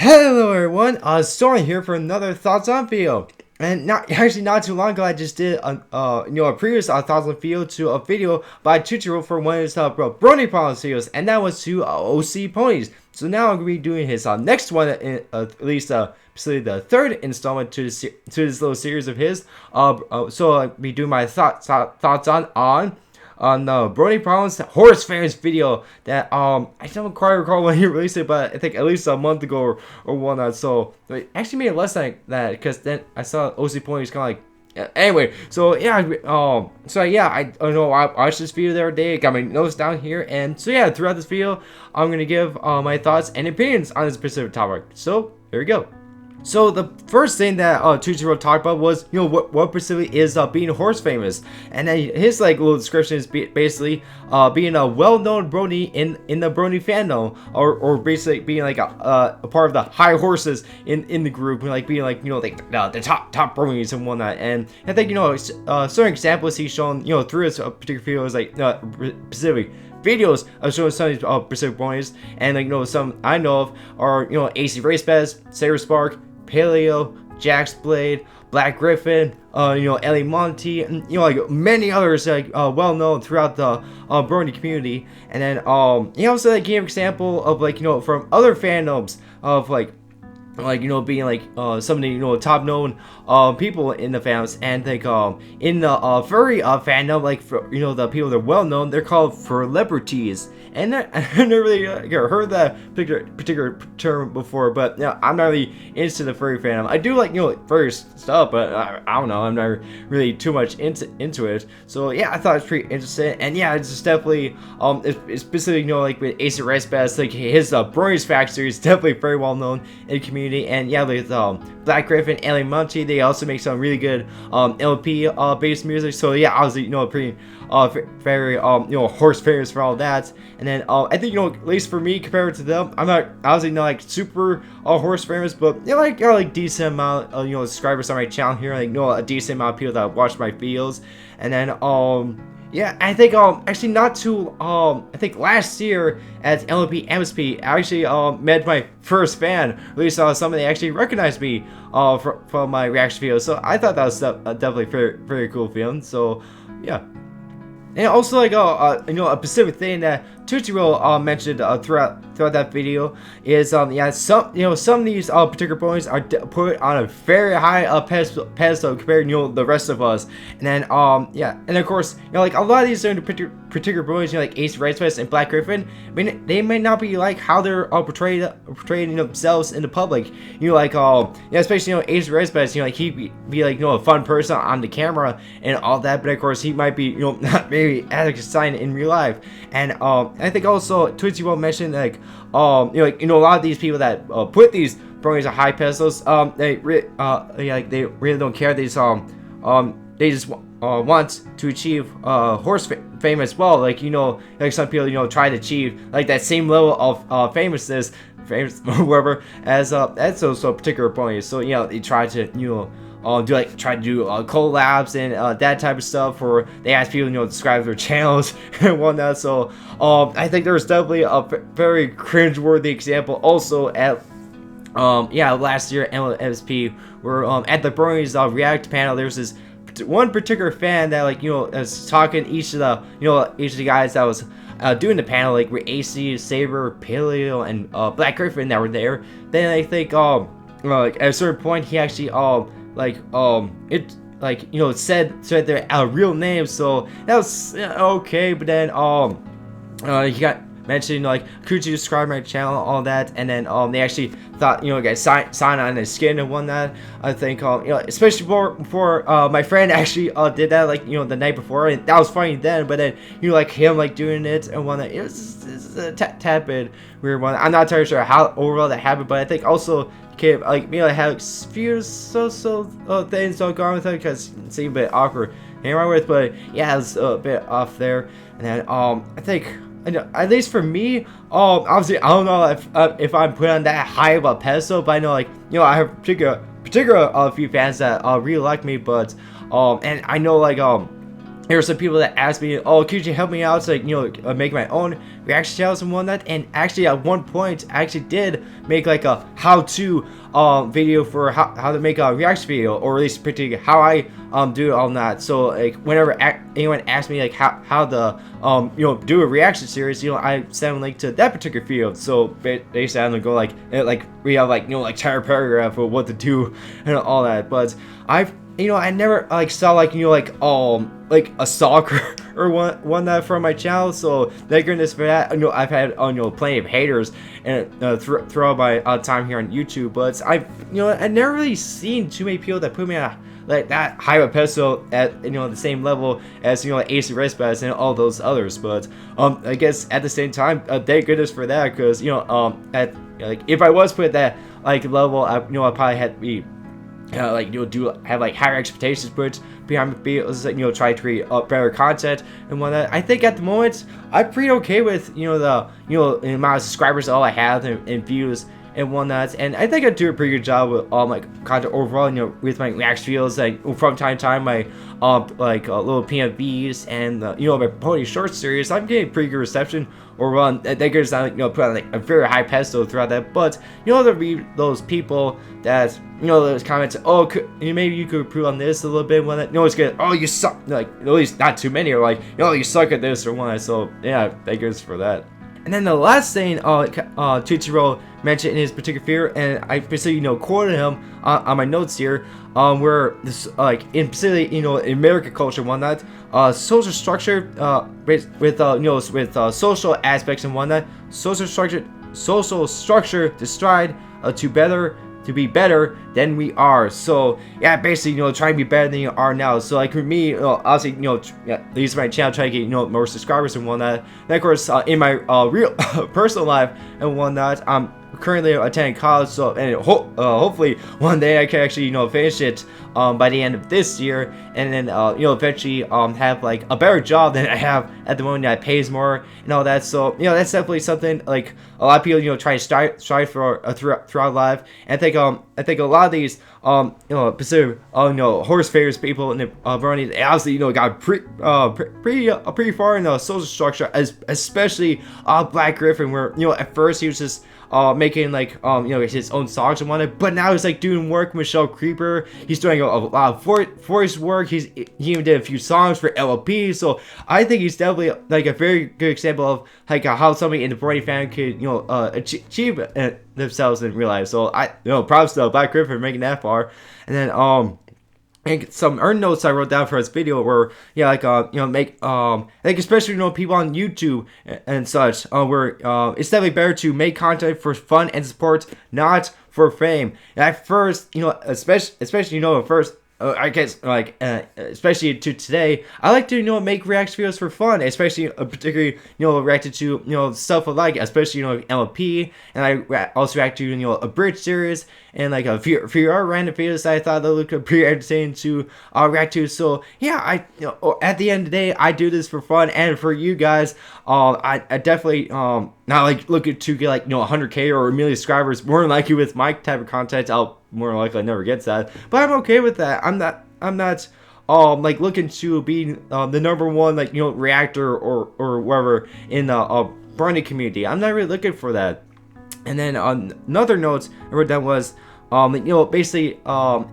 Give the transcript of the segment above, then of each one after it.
Hello everyone, Storm here for another Thoughts on video. And not too long ago, I just did a previous Thoughts on video to a video by Tootsie Roll for one of his Brony Problems videos, and that was to OC ponies. So now I'm gonna be doing his next one, at least specifically the third installment to this little series of his. So I'll be doing my thoughts on the Brony Problems horse fans video that I don't quite recall when he released it, but I think at least a month ago or whatnot. So it actually made it less than that because then I saw OC Pony's kind of like anyway. So yeah, I don't know. I watched this video the other day. Got my notes down here, and so yeah, throughout this video, I'm gonna give my thoughts and opinions on this specific topic. So here we go. So the first thing that Tootsie Roll talked about was, what specifically is being horse famous, and then his little description is basically being a well-known brony in the brony fandom, or basically being like a part of the high horses in the group, being the top bronies and whatnot. And I think certain examples he's shown through his particular video is specific videos of showing some of these specific bronies, and some I know of are AC Racebaz, Saber Spark, Paleo, Jax Blade, Black Griffin, Ellie Monty, and many others well known throughout the Brony community. And then he also gave an example of from other fandoms of being some of the top known people in the fans. And in the furry fandom, for the people that are well known, they're called celebrities. And I never really heard that particular term before, but I'm not really into the furry fandom. I do furry stuff, but I don't know, I'm not really too much into it. So yeah, I thought it was pretty interesting. And yeah, it's just definitely it's specifically with AC Racebaz, his Brony's Factory is definitely very well known in the community. And yeah, with Black Griffin, Ellie Monty, they also make some really good LP based music. So yeah, obviously pretty very horse famous for all that. And then I think at least for me, compared to them, I'm not obviously not super horse famous, but decent amount of subscribers on my channel here, a decent amount of people that watch my videos. And then yeah, I think actually not too I think last year at LP MSP, I actually met my first fan. At least somebody actually recognized me from my reaction video. So I thought that was definitely very cool feeling. So yeah. And also a specific thing that Tootsie Roll mentioned throughout that video is yeah, some of these particular ponies are put on a very high pedestal compared to the rest of us. And then yeah, and of course a lot of these particular ponies like Ace Racebaz and Black Griffin, I mean, they may not be how they're portrayed themselves in the public. Yeah, especially Ace Racebaz, he'd be a fun person on the camera and all that, but of course he might be not maybe as exciting in real life. And I think also Tootsie Roll mentioned a lot of these people that put these bronies on high pedestals, they really don't care. They just want to achieve horse fame as well. Some people try to achieve that same level of famousness, whatever, as those particular ponies. So they try to try to do collabs and that type of stuff, or they ask people to subscribe to their channels and whatnot. So I think there's definitely a very cringeworthy example also at yeah, last year at MSP, where at the Brony's React panel, there's this one particular fan that was talking each of the guys that was doing the panel, with AC, Saber, Paleo, and Black Griffin that were there. Then I think at a certain point he actually said their real names, so that was okay. But then he got mentioned could you describe my channel, all that. And then they actually thought guys sign on his skin and whatnot. I think especially before my friend actually did that the night before, and that was funny then. But then him doing it and whatnot, it was a tad bit weird one. I'm not entirely sure how overall that happened, but I think also I had a few things going on with it because it seemed a bit awkward to hang around with. But yeah, it's a bit off there. And then I think at least for me, obviously I don't know if I'm put on that high of a pedestal, but I know I have particular few fans that really like me. But and I know there were some people that asked me, "Oh, could you help me out to, like, make my own reaction channels and whatnot?" And actually, at one point, I actually did make like a how-to video for how to make a reaction video, or at least particularly how I do it on that. So like whenever anyone asked me like how to do a reaction series, I send a link to that particular video. So basically, I'm gonna go we have like entire paragraph of what to do and all that. But I never saw like a stalker or one that from my channel, so thank goodness for that. I've had plenty of haters and throughout my time here on YouTube, but I've never really seen too many people that put me on like that high of a pedestal at the same level as like AC Respaz and all those others. But I guess at the same time, thank goodness for that, because if I was put at that level, I probably had to be have higher expectations put behind the videos, try to create better content and whatnot. I think at the moment I'm pretty okay with the amount of subscribers all I have and views and whatnot, and I think I do a pretty good job with all my content overall. With my reaction videos, like from time to time, my little PMVs and my pony short series, I'm getting pretty good reception. Or I think it's not put on a very high pedestal throughout that. But there'll be those people that those comments, oh, maybe you could improve on this a little bit. When it's good, oh, you suck. Like at least not too many are like, you suck at this or one. So yeah, thank goodness for that. And then the last thing Tootsie Roll mentioned in his particular fear, and I basically quoted him on my notes here, where this in specifically in American culture and whatnot, social structure with social aspects and whatnot, social structure destroyed to be better than we are. So yeah, basically trying to be better than you are now. So like for me, obviously at least my channel, trying to get more subscribers and whatnot. And of course in my real personal life and whatnot, I'm currently attending college, so and hopefully one day I can actually finish it by the end of this year, and then eventually have like a better job than I have at the moment that pays more and all that. So that's definitely something like a lot of people try to strive for throughout life. And I think a lot of these specific horse fairs people in the Brony obviously got pretty far in the social structure, especially Black Griffin, where at first he was just making his own songs and whatnot, but now he's doing work with Michelle Creeper. He's doing a lot of voice work. He even did a few songs for LLP. So I think he's definitely a very good example of how somebody in the Brony fan could achieve themselves in real life. So props to Black Griffin for making that far. And then and some earn notes I wrote down for this video were make especially people on YouTube and such, where it's definitely better to make content for fun and support, not for fame. And at first, especially at first, I guess especially to today, I like to make reaction videos for fun, especially particularly reacted to stuff I like, especially MLP, and I also react to a bridge series and a few other random videos that I thought that looked pretty entertaining to react to. So yeah, at the end of the day, I do this for fun and for you guys. I definitely not looking to get 100K or 1 million subscribers. More than likely with my type of content, I'll more than likely never get that. But I'm okay with that. I'm not looking to be the number one reactor or whatever in the Brony community. I'm not really looking for that. And then another note I wrote down was basically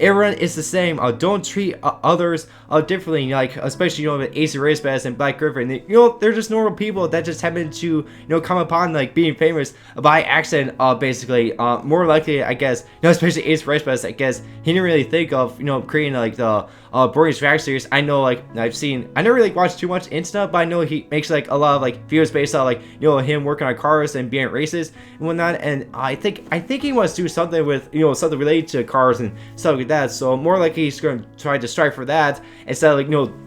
everyone is the same. Don't treat others differently, especially with AC Respaz and Black Griffin. They're just normal people that just happen to come upon being famous by accident, basically. More likely, I guess, especially AC Respaz, I guess he didn't really think of creating the Brony's reaction series. I know I never really watched too much Insta, but I know he makes a lot of videos based on him working on cars and being racist and whatnot. And I think he wants to do something with something related to cars and stuff like that. So more likely he's going to try to strive for that instead of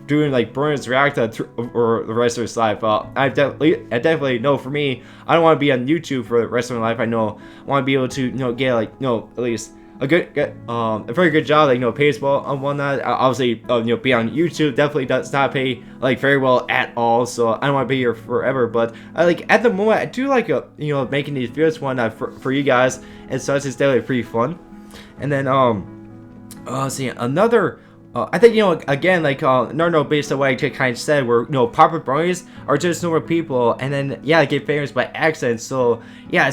doing Brony's reaction or the rest of his life. I definitely know for me, I don't want to be on YouTube for the rest of my life. I know I want to be able to get at least a very good job that pays well and whatnot. Obviously, be on YouTube definitely does not pay very well at all. So I don't want to be here forever. But at the moment, I do making these videos whatnot for you guys and such. It's definitely pretty fun. And then see another I think, again, like, Naruto based on what I kind of said, where, proper bronies are just normal people, and then, yeah, get famous by accident. So, yeah,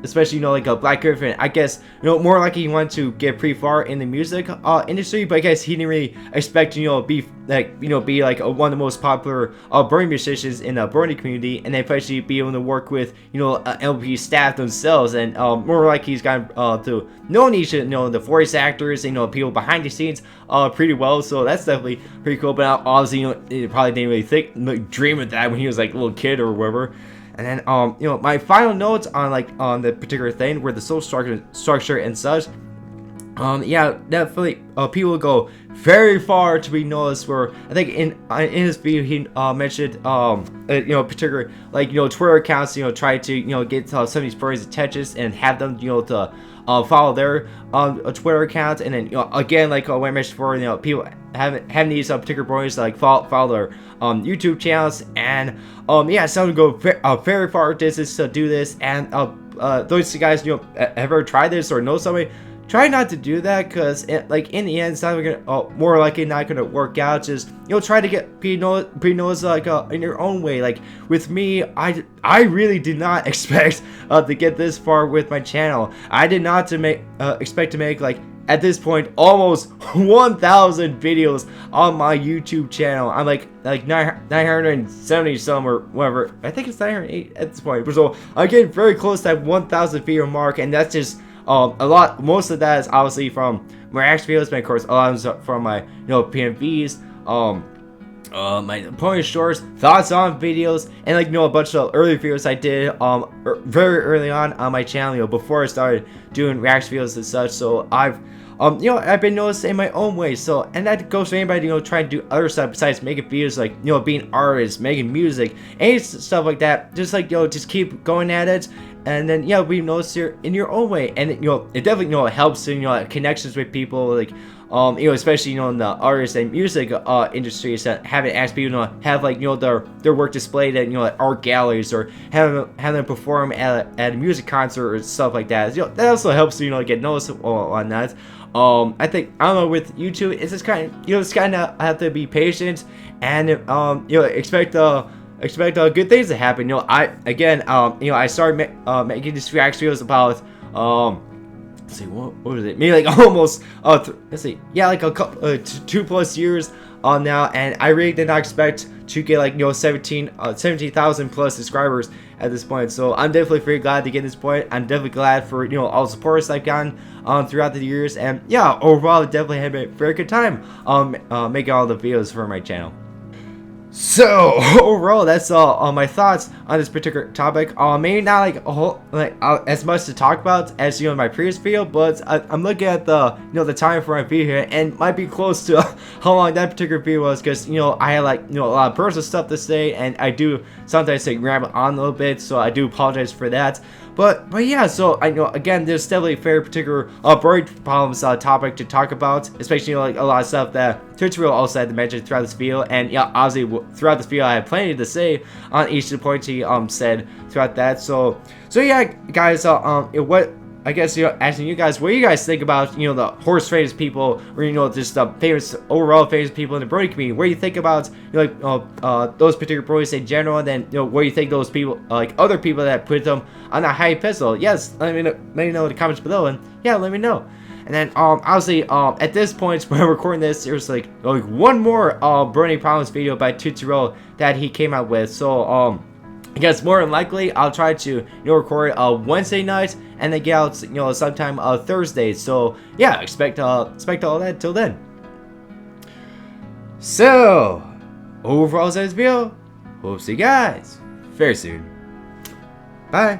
especially, like a Black Griffin, I guess, more likely he wanted to get pretty far in the music industry, but I guess he didn't really expect to, be like one of the most popular Brony musicians in the Brony community, and then eventually be able to work with, LP staff themselves, and more like he's gotten to know each, the voice actors, and, people behind the scenes pretty well, so that's definitely pretty cool. But obviously, he probably didn't really dream of that when he was like a little kid or whatever. And then, my final notes on the particular thing where the social structure and such. Yeah, definitely. People go very far to be noticed. Where I think in his video he mentioned particular Twitter accounts try to get some of these furries attention and have them to follow their Twitter account, and then again like when I mentioned before, people having these particular bronies like follow their YouTube channels, and yeah, some go very far distance to do this, and those guys ever tried this or know somebody. Try not to do that, because in the end it's not gonna more likely not gonna work out. Just try to get be noticed in your own way. Like with me, I really did not expect to get this far with my channel. I did not expect to make like at this point almost 1,000 videos on my YouTube channel. I'm like 970 some or whatever. I think it's 908 at this point. So I'm getting very close to that 1,000 video mark, and that's just a lot. Most of that is obviously from my reaction videos, but of course a lot is from my PMVs, my pony shorts, thoughts on videos, and a bunch of early videos I did very early on my channel, before I started doing reaction videos and such. So I've been noticed in my own way. So, and that goes for anybody trying to do other stuff besides making videos, like being artists, making music, any stuff like that. Just just keep going at it, and then we notice here in your own way, and it definitely helps in connections with people, like especially in the artists and music industries, that having asked people to have their work displayed at at art galleries, or have them perform at a music concert or stuff like that. That also helps get noticed on that. I think, I don't know, with YouTube it's just kind of have to be patient, and expect good things to happen. I started making these reaction videos about let's see, what was it? Maybe almost let's see, yeah, a couple 2+ years now, and I really did not expect to get 17,000 plus subscribers at this point. So I'm definitely very glad to get this point. I'm definitely glad for all the supports I've gotten throughout the years, and yeah, overall definitely had a very good time making all the videos for my channel. So overall, that's all my thoughts on this particular topic. Maybe not a whole as much to talk about as in my previous video, but I'm looking at the the time for my video here, and might be close to how long that particular video was, because I had a lot of personal stuff to say, and I do sometimes ramble on a little bit, so I do apologize for that. But yeah, so I know, again, there's definitely a very particular Brony Problems topic to talk about, especially a lot of stuff that Tootsie Roll also had to mention throughout this video. And yeah, obviously throughout this video I had plenty to say on each of the points he said throughout that. So yeah, guys, what I guess asking you guys, what do you guys think about the horse famous people, or just famous overall famous people in the Brony community? What do you think about those particular Bronies in general, and then what do you think those people, other people that put them on a high pedestal? Yes, let me know in the comments below, and yeah, let me know. And then obviously at this point when I'm recording this, there's one more Brony Problems video by Tootsie Roll that he came out with. So I guess more than likely I'll try to record Wednesday night, and then get out sometime Thursday. So yeah, expect all that till then. So overall, this video, hope to see you guys very soon. Bye.